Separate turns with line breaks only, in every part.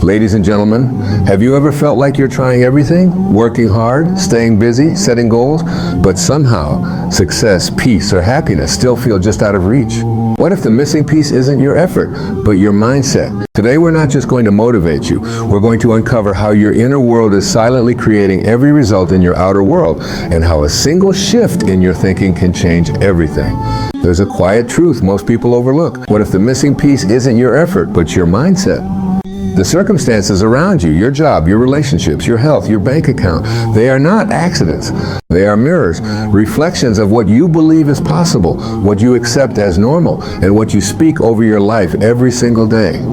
Ladies and gentlemen, have you ever felt like you're trying everything, working hard, staying busy, setting goals, but somehow success, peace, or happiness still feel just out of reach? What if the missing piece isn't your effort, but your mindset? Today we're not just going to motivate you, we're going to uncover how your inner world is silently creating every result in your outer world, and how a single shift in your thinking can change everything. There's a quiet truth most people overlook. What if the missing piece isn't your effort, but your mindset? The circumstances around you, your job, your relationships, your health, your bank account, they are not accidents. They are mirrors, reflections of what you believe is possible, what you accept as normal, and what you speak over your life every single day.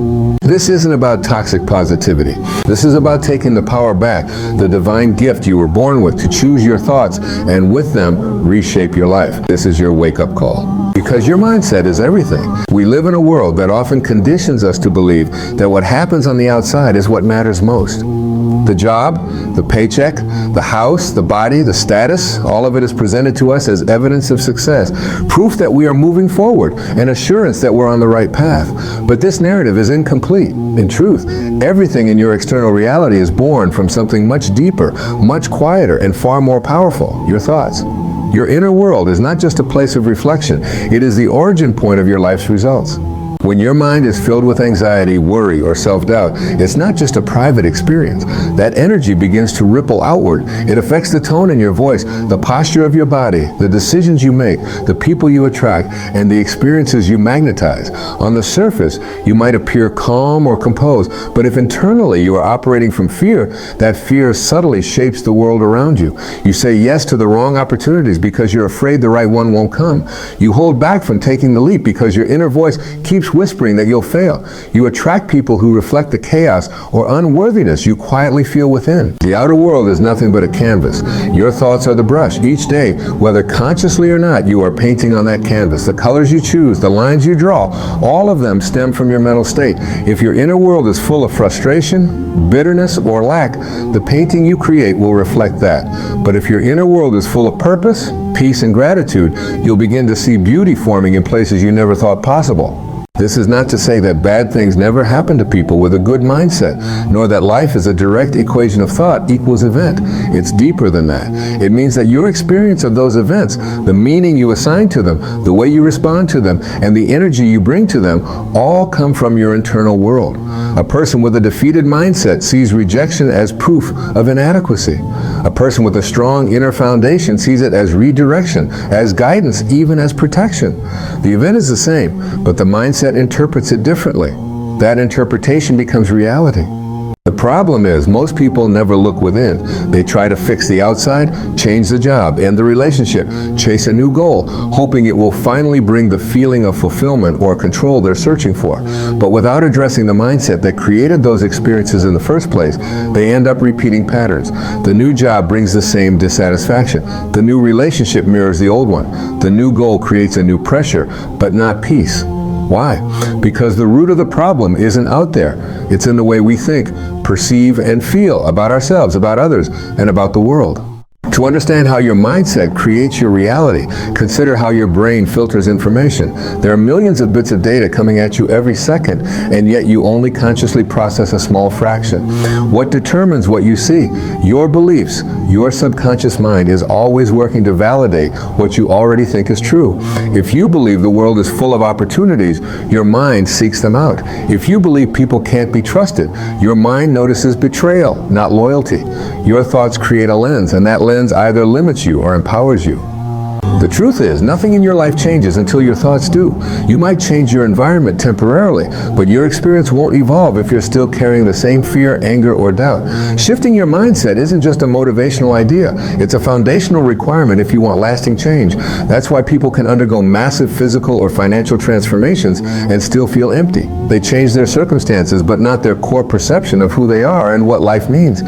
This isn't about toxic positivity. This is about taking the power back, the divine gift you were born with, to choose your thoughts and with them reshape your life. This is your wake-up call. Because your mindset is everything. We live in a world that often conditions us to believe that what happens on the outside is what matters most. The job, the paycheck, the house, the body, the status, all of it is presented to us as evidence of success, proof that we are moving forward, and assurance that we're on the right path. But this narrative is incomplete. In truth, everything in your external reality is born from something much deeper, much quieter, and far more powerful: your thoughts. Your inner world is not just a place of reflection, it is the origin point of your life's results. When your mind is filled with anxiety, worry, or self-doubt, it's not just a private experience. That energy begins to ripple outward. It affects the tone in your voice, the posture of your body, the decisions you make, the people you attract, and the experiences you magnetize. On the surface, you might appear calm or composed, but if internally you are operating from fear, that fear subtly shapes the world around you. You say yes to the wrong opportunities because you're afraid the right one won't come. You hold back from taking the leap because your inner voice keeps whispering that you'll fail. You attract people who reflect the chaos or unworthiness you quietly feel within. The outer world is nothing but a canvas. Your thoughts are the brush. Each day, whether consciously or not, you are painting on that canvas. The colors you choose, the lines you draw, all of them stem from your mental state. If your inner world is full of frustration, bitterness, or lack, the painting you create will reflect that. But if your inner world is full of purpose, peace, and gratitude, you'll begin to see beauty forming in places you never thought possible. This is not to say that bad things never happen to people with a good mindset, nor that life is a direct equation of thought equals event. It's deeper than that. It means that your experience of those events, the meaning you assign to them, the way you respond to them, and the energy you bring to them, all come from your internal world. A person with a defeated mindset sees rejection as proof of inadequacy. A person with a strong inner foundation sees it as redirection, as guidance, even as protection. The event is the same, but the mindset interprets it differently. That interpretation becomes reality. The problem is, most people never look within. They try to fix the outside, change the job, end the relationship, chase a new goal, hoping it will finally bring the feeling of fulfillment or control they're searching for. But without addressing the mindset that created those experiences in the first place, they end up repeating patterns. The new job brings the same dissatisfaction. The new relationship mirrors the old one. The new goal creates a new pressure, but not peace. Why? Because the root of the problem isn't out there. It's in the way we think, perceive, and feel about ourselves, about others, and about the world. To understand how your mindset creates your reality, consider how your brain filters information. There are millions of bits of data coming at you every second, and yet you only consciously process a small fraction. What determines what you see? Your beliefs. Your subconscious mind is always working to validate what you already think is true. If you believe the world is full of opportunities, your mind seeks them out. If you believe people can't be trusted, your mind notices betrayal, not loyalty. Your thoughts create a lens, and that lens either limits you or empowers you. The truth is, nothing in your life changes until your thoughts do. You might change your environment temporarily, but your experience won't evolve if you're still carrying the same fear, anger, or doubt. Shifting your mindset isn't just a motivational idea. It's a foundational requirement if you want lasting change. That's why people can undergo massive physical or financial transformations and still feel empty. They change their circumstances, but not their core perception of who they are and what life means.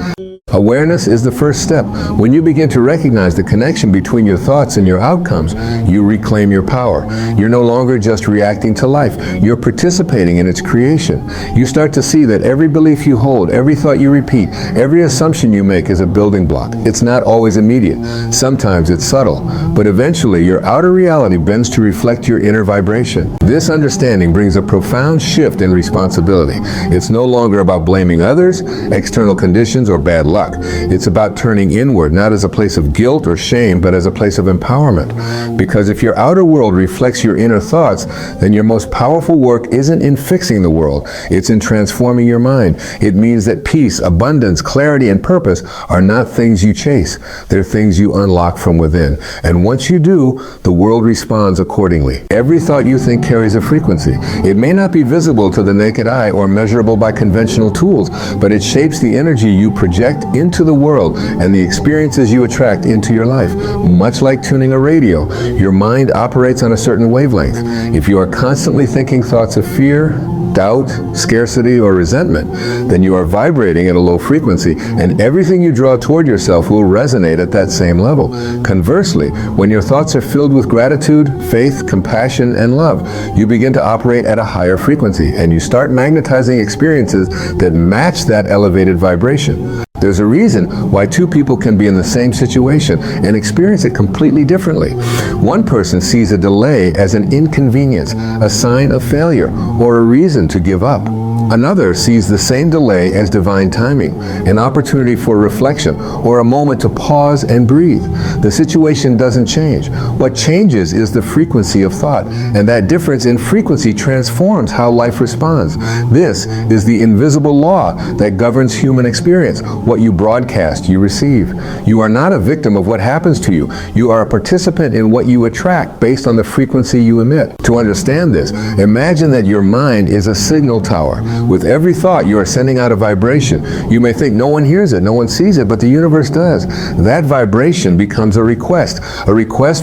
Awareness is the first step. When you begin to recognize the connection between your thoughts and your outcomes, you reclaim your power. You're no longer just reacting to life. You're participating in its creation. You start to see that every belief you hold, every thought you repeat, every assumption you make is a building block. It's not always immediate. Sometimes it's subtle. But eventually, your outer reality bends to reflect your inner vibration. This understanding brings a profound shift in responsibility. It's no longer about blaming others, external conditions, or bad luck. It's about turning inward, not as a place of guilt or shame, but as a place of empowerment. Because if your outer world reflects your inner thoughts, then your most powerful work isn't in fixing the world, it's in transforming your mind. It means that peace, abundance, clarity, and purpose are not things you chase. They're things you unlock from within. And once you do, the world responds accordingly. Every thought you think carries a frequency. It may not be visible to the naked eye or measurable by conventional tools, but it shapes the energy you project into the world and the experiences you attract into your life. Much like tuning a radio, your mind operates on a certain wavelength. If you are constantly thinking thoughts of fear, doubt, scarcity, or resentment, then you are vibrating at a low frequency, and everything you draw toward yourself will resonate at that same level. Conversely, when your thoughts are filled with gratitude, faith, compassion, and love, you begin to operate at a higher frequency, and you start magnetizing experiences that match that elevated vibration. There's a reason why two people can be in the same situation and experience it completely differently. One person sees a delay as an inconvenience, a sign of failure, or a reason to give up. Another sees the same delay as divine timing, an opportunity for reflection, or a moment to pause and breathe. The situation doesn't change. What changes is the frequency of thought, and that difference in frequency transforms how life responds. This is the invisible law that governs human experience. What you broadcast, you receive. You are not a victim of what happens to you. You are a participant in what you attract based on the frequency you emit. To understand this, imagine that your mind is a signal tower. With every thought, you are sending out a vibration. You may think no one hears it, no one sees it, but the universe does. That vibration becomes a request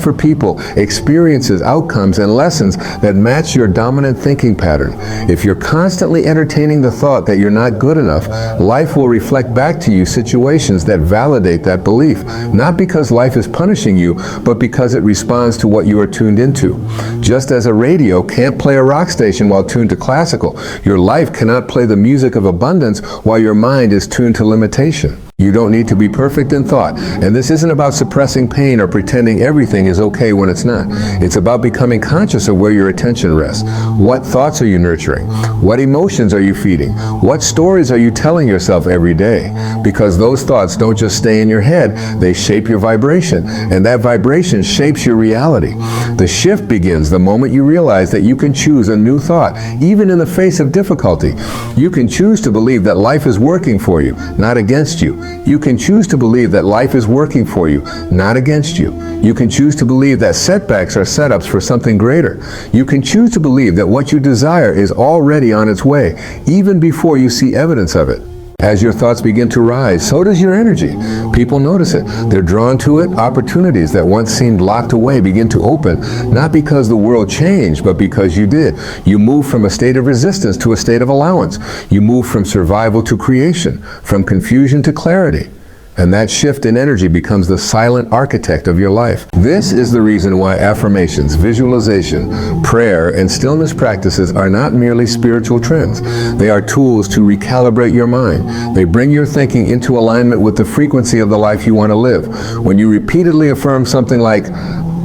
for people, experiences, outcomes, and lessons that match your dominant thinking pattern. If you're constantly entertaining the thought that you're not good enough, life will reflect back to you situations that validate that belief, not because life is punishing you, but because it responds to what you are tuned into. Just as a radio can't play a rock station while tuned to classical, your life cannot play the music of abundance while your mind is tuned to limitation. You don't need to be perfect in thought, and this isn't about suppressing pain or pretending everything is okay when it's not. It's about becoming conscious of where your attention rests. What thoughts are you nurturing? What emotions are you feeding? What stories are you telling yourself every day? Because those thoughts don't just stay in your head, they shape your vibration, and that vibration shapes your reality. The shift begins the moment you realize that you can choose a new thought, even in the face of difficulty. You can choose to believe that life is working for you, not against you. You can choose to believe that life is working for you, not against you. You can choose to believe that setbacks are setups for something greater. You can choose to believe that what you desire is already on its way, even before you see evidence of it. As your thoughts begin to rise, so does your energy. People notice it. They're drawn to it. Opportunities that once seemed locked away begin to open, not because the world changed, but because you did. You move from a state of resistance to a state of allowance. You move from survival to creation, from confusion to clarity. And that shift in energy becomes the silent architect of your life. This is the reason why affirmations, visualization, prayer, and stillness practices are not merely spiritual trends. They are tools to recalibrate your mind. They bring your thinking into alignment with the frequency of the life you want to live. When you repeatedly affirm something like,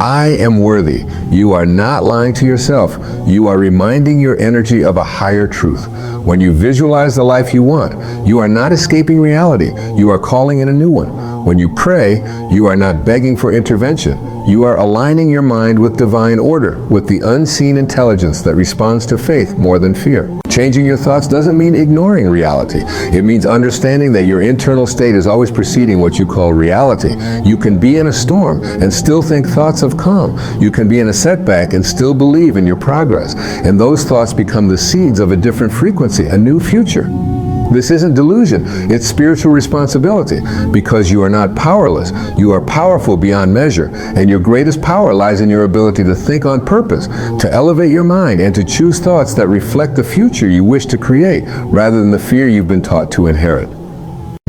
I am worthy, you are not lying to yourself. You are reminding your energy of a higher truth. When you visualize the life you want, you are not escaping reality. You are calling in a new one. When you pray, you are not begging for intervention. You are aligning your mind with divine order, with the unseen intelligence that responds to faith more than fear. Changing your thoughts doesn't mean ignoring reality. It means understanding that your internal state is always preceding what you call reality. You can be in a storm and still think thoughts of calm. You can be in a setback and still believe in your progress. And those thoughts become the seeds of a different frequency, a new future. This isn't delusion, it's spiritual responsibility. Because you are not powerless, you are powerful beyond measure, and your greatest power lies in your ability to think on purpose, to elevate your mind, and to choose thoughts that reflect the future you wish to create, rather than the fear you've been taught to inherit.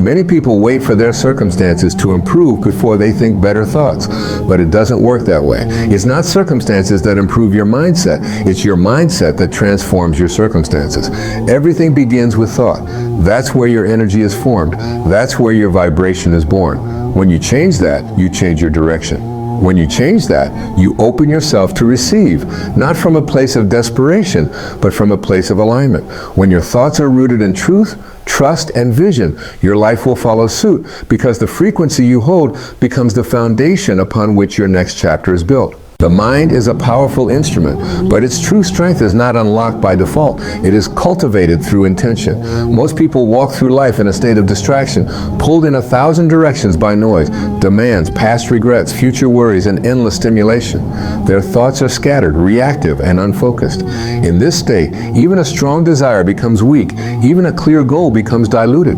Many people wait for their circumstances to improve before they think better thoughts, but it doesn't work that way. It's not circumstances that improve your mindset. It's your mindset that transforms your circumstances. Everything begins with thought. That's where your energy is formed. That's where your vibration is born. When you change that, you change your direction. When you change that, you open yourself to receive, not from a place of desperation, but from a place of alignment. When your thoughts are rooted in truth, trust, and vision, your life will follow suit, because the frequency you hold becomes the foundation upon which your next chapter is built. The mind is a powerful instrument, but its true strength is not unlocked by default. It is cultivated through intention. Most people walk through life in a state of distraction, pulled in 1,000 directions by noise, demands, past regrets, future worries, and endless stimulation. Their thoughts are scattered, reactive, and unfocused. In this state, even a strong desire becomes weak. Even a clear goal becomes diluted.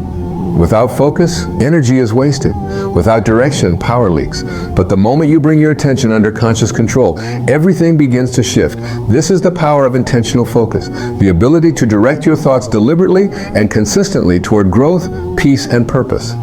Without focus, energy is wasted. Without direction, power leaks. But the moment you bring your attention under conscious control, everything begins to shift. This is the power of intentional focus, the ability to direct your thoughts deliberately and consistently toward growth, peace, and purpose.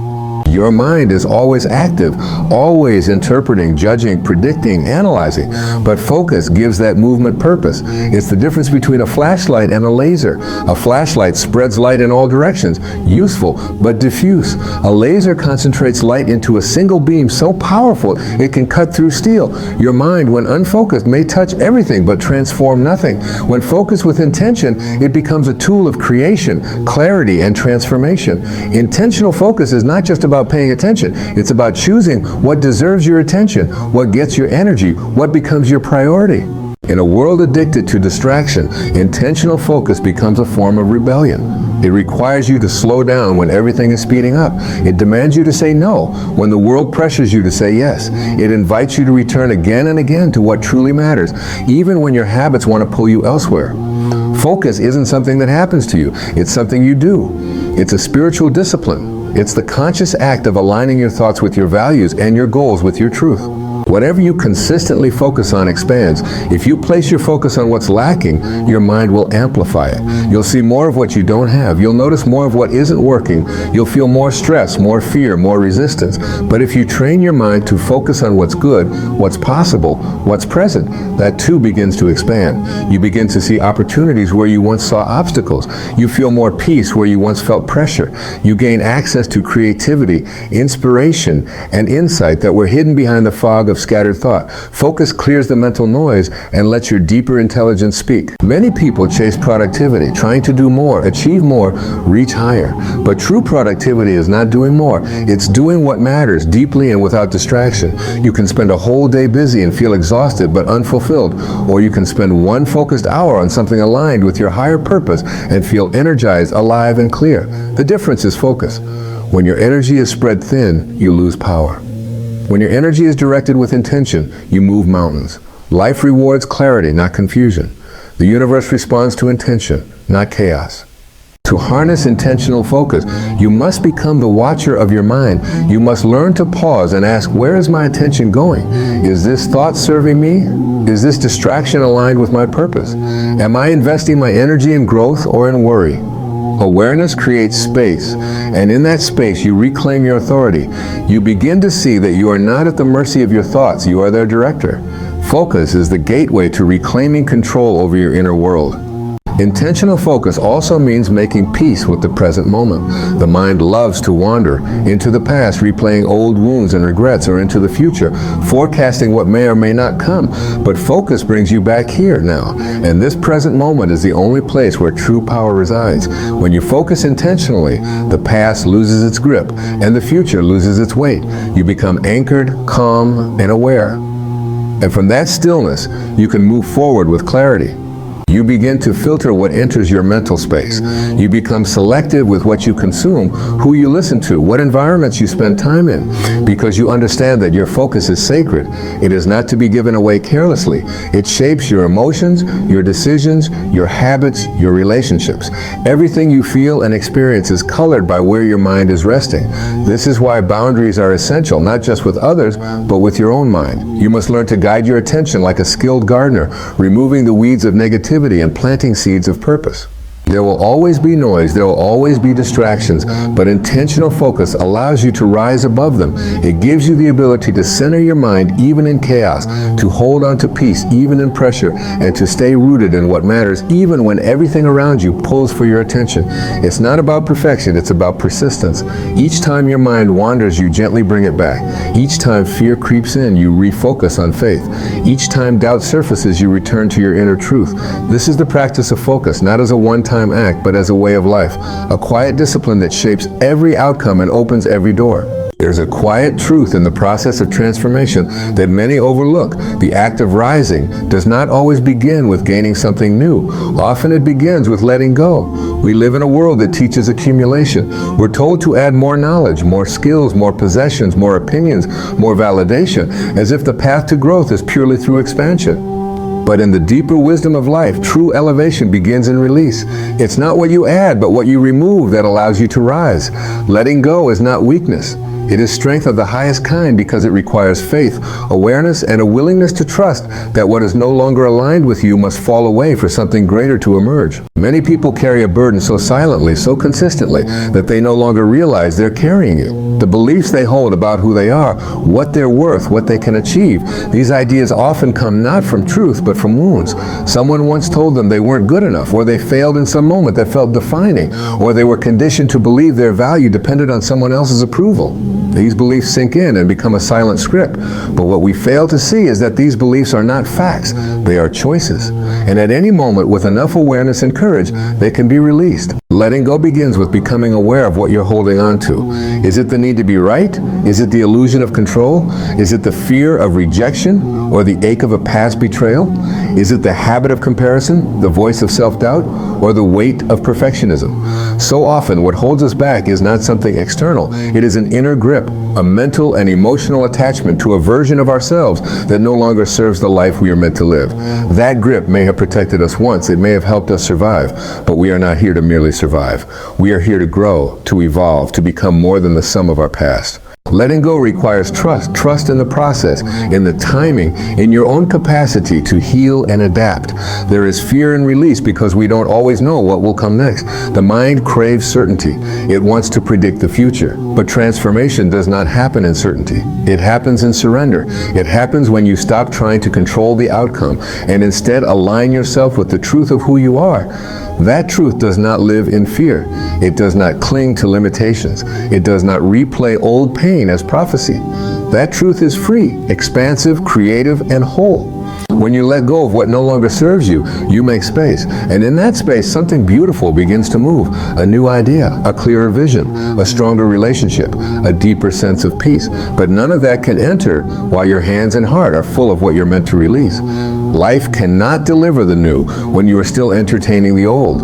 Your mind is always active, always interpreting, judging, predicting, analyzing. But focus gives that movement purpose. It's the difference between a flashlight and a laser. A flashlight spreads light in all directions, useful but diffuse. A laser concentrates light into a single beam so powerful it can cut through steel. Your mind, when unfocused, may touch everything but transform nothing. When focused with intention, it becomes a tool of creation, clarity, and transformation. Intentional focus is not just about paying attention. It's about choosing what deserves your attention, what gets your energy, what becomes your priority. In a world addicted to distraction, intentional focus becomes a form of rebellion. It requires you to slow down when everything is speeding up. It demands you to say no when the world pressures you to say yes. It invites you to return again and again to what truly matters, even when your habits want to pull you elsewhere. Focus isn't something that happens to you. It's something you do. It's a spiritual discipline. It's the conscious act of aligning your thoughts with your values and your goals with your truth. Whatever you consistently focus on expands. If you place your focus on what's lacking, your mind will amplify it. You'll see more of what you don't have. You'll notice more of what isn't working. You'll feel more stress, more fear, more resistance. But if you train your mind to focus on what's good, what's possible, what's present, that too begins to expand. You begin to see opportunities where you once saw obstacles. You feel more peace where you once felt pressure. You gain access to creativity, inspiration, and insight that were hidden behind the fog of scattered thought. Focus clears the mental noise and lets your deeper intelligence speak. Many people chase productivity, trying to do more, achieve more, reach higher. But true productivity is not doing more. It's doing what matters deeply and without distraction. You can spend a whole day busy and feel exhausted but unfulfilled, or you can spend one focused hour on something aligned with your higher purpose and feel energized, alive, and clear. The difference is focus. When your energy is spread thin, you lose power. When your energy is directed with intention, you move mountains. Life rewards clarity, not confusion. The universe responds to intention, not chaos. To harness intentional focus, you must become the watcher of your mind. You must learn to pause and ask, where is my attention going? Is this thought serving me? Is this distraction aligned with my purpose? Am I investing my energy in growth or in worry? Awareness creates space, and in that space you reclaim your authority. You begin to see that you are not at the mercy of your thoughts, you are their director. Focus is the gateway to reclaiming control over your inner world. Intentional focus also means making peace with the present moment. The mind loves to wander into the past, replaying old wounds and regrets, or into the future, forecasting what may or may not come. But focus brings you back here now, and this present moment is the only place where true power resides. When you focus intentionally, the past loses its grip, and the future loses its weight. You become anchored, calm, and aware. And from that stillness, you can move forward with clarity. You begin to filter what enters your mental space. You become selective with what you consume, who you listen to, what environments you spend time in, because you understand that your focus is sacred. It is not to be given away carelessly. It shapes your emotions, your decisions, your habits, your relationships. Everything you feel and experience is colored by where your mind is resting. This is why boundaries are essential, not just with others, but with your own mind. You must learn to guide your attention like a skilled gardener, removing the weeds of negativity and planting seeds of purpose. There will always be noise, there will always be distractions, but intentional focus allows you to rise above them. It gives you the ability to center your mind even in chaos, to hold on to peace even in pressure, and to stay rooted in what matters even when everything around you pulls for your attention. It's not about perfection, it's about persistence. Each time your mind wanders, you gently bring it back. Each time fear creeps in, you refocus on faith. Each time doubt surfaces, you return to your inner truth. This is the practice of focus, not as a one-time act, but as a way of life, a quiet discipline that shapes every outcome and opens every door. There's a quiet truth in the process of transformation that many overlook. The act of rising does not always begin with gaining something new. Often it begins with letting go. We live in a world that teaches accumulation. We're told to add more knowledge, more skills, more possessions, more opinions, more validation, as if the path to growth is purely through expansion. But in the deeper wisdom of life, true elevation begins in release. It's not what you add, but what you remove that allows you to rise. Letting go is not weakness. It is strength of the highest kind because it requires faith, awareness, and a willingness to trust that what is no longer aligned with you must fall away for something greater to emerge. Many people carry a burden so silently, so consistently, that they no longer realize they're carrying it. The beliefs they hold about who they are, what they're worth, what they can achieve, these ideas often come not from truth, but from wounds. Someone once told them they weren't good enough, or they failed in some moment that felt defining, or they were conditioned to believe their value depended on someone else's approval. These beliefs sink in and become a silent script. But what we fail to see is that these beliefs are not facts, they are choices. And at any moment, with enough awareness and courage, they can be released. Letting go begins with becoming aware of what you're holding on to. Is it the need to be right? Is it the illusion of control? Is it the fear of rejection or the ache of a past betrayal? Is it the habit of comparison, the voice of self-doubt, or the weight of perfectionism? So often, what holds us back is not something external. It is an inner grip, a mental and emotional attachment to a version of ourselves that no longer serves the life we are meant to live. That grip may have protected us once, it may have helped us survive, but we are not here to merely survive. We are here to grow, to evolve, to become more than the sum of our past. Letting go requires trust in the process, in the timing, in your own capacity to heal and adapt. There is fear in release because we don't always know what will come next. The mind craves certainty. It wants to predict the future. But transformation does not happen in certainty. It happens in surrender. It happens when you stop trying to control the outcome and instead align yourself with the truth of who you are. That truth does not live in fear. It does not cling to limitations. It does not replay old pain as prophecy. That truth is free, expansive, creative, and whole. When you let go of what no longer serves you, you make space. And in that space, something beautiful begins to move. A new idea, a clearer vision, a stronger relationship, a deeper sense of peace. But none of that can enter while your hands and heart are full of what you're meant to release. Life cannot deliver the new when you are still entertaining the old.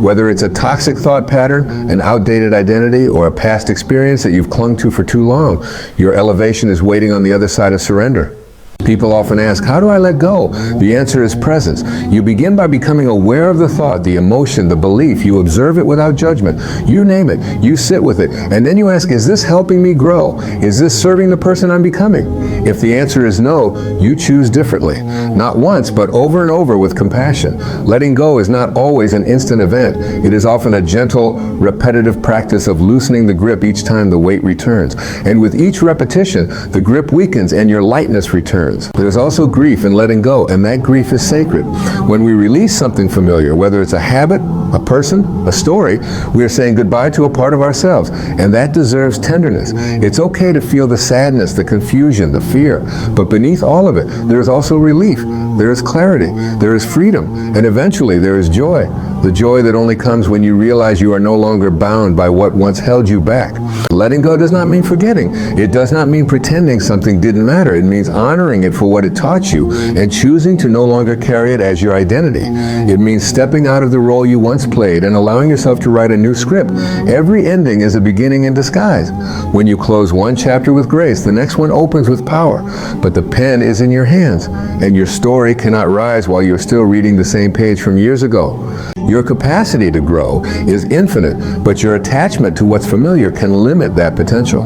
Whether it's a toxic thought pattern, an outdated identity, or a past experience that you've clung to for too long, your elevation is waiting on the other side of surrender. People often ask, how do I let go? The answer is presence. You begin by becoming aware of the thought, the emotion, the belief. You observe it without judgment. You name it. You sit with it. And then you ask, is this helping me grow? Is this serving the person I'm becoming? If the answer is no, you choose differently. Not once, but over and over with compassion. Letting go is not always an instant event. It is often a gentle, repetitive practice of loosening the grip each time the weight returns. And with each repetition, the grip weakens and your lightness returns. There's also grief in letting go, and that grief is sacred. When we release something familiar, whether it's a habit, a person, a story, we are saying goodbye to a part of ourselves, and that deserves tenderness. It's okay to feel the sadness, the confusion, the fear, but beneath all of it, there is also relief, there is clarity, there is freedom, and eventually there is joy. The joy that only comes when you realize you are no longer bound by what once held you back. Letting go does not mean forgetting. It does not mean pretending something didn't matter. It means honoring it for what it taught you and choosing to no longer carry it as your identity. It means stepping out of the role you once played and allowing yourself to write a new script. Every ending is a beginning in disguise. When you close one chapter with grace, the next one opens with power. But the pen is in your hands, and your story cannot rise while you're still reading the same page from years ago. Your capacity to grow is infinite, but your attachment to what's familiar can limit that potential.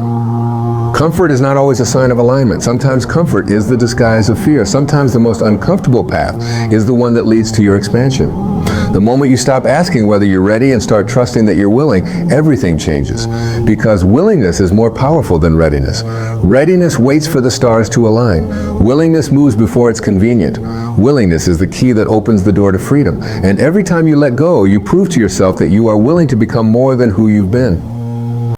Comfort is not always a sign of alignment. Sometimes comfort is the disguise of fear. Sometimes the most uncomfortable path is the one that leads to your expansion. The moment you stop asking whether you're ready and start trusting that you're willing, everything changes. Because willingness is more powerful than readiness. Readiness waits for the stars to align. Willingness moves before it's convenient. Willingness is the key that opens the door to freedom. And every time you let go, you prove to yourself that you are willing to become more than who you've been.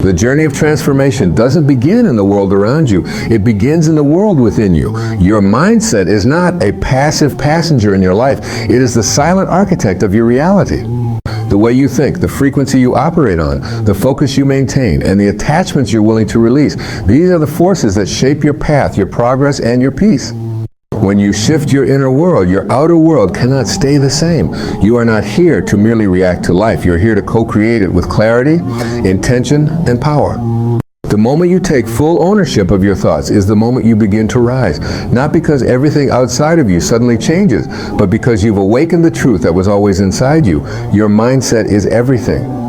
The journey of transformation doesn't begin in the world around you. It begins in the world within you. Your mindset is not a passive passenger in your life. It is the silent architect of your reality. The way you think, the frequency you operate on, the focus you maintain, and the attachments you're willing to release, these are the forces that shape your path, your progress, and your peace. When you shift your inner world, your outer world cannot stay the same. You are not here to merely react to life. You're here to co-create it with clarity, intention, and power. The moment you take full ownership of your thoughts is the moment you begin to rise. Not because everything outside of you suddenly changes, but because you've awakened the truth that was always inside you. Your mindset is everything.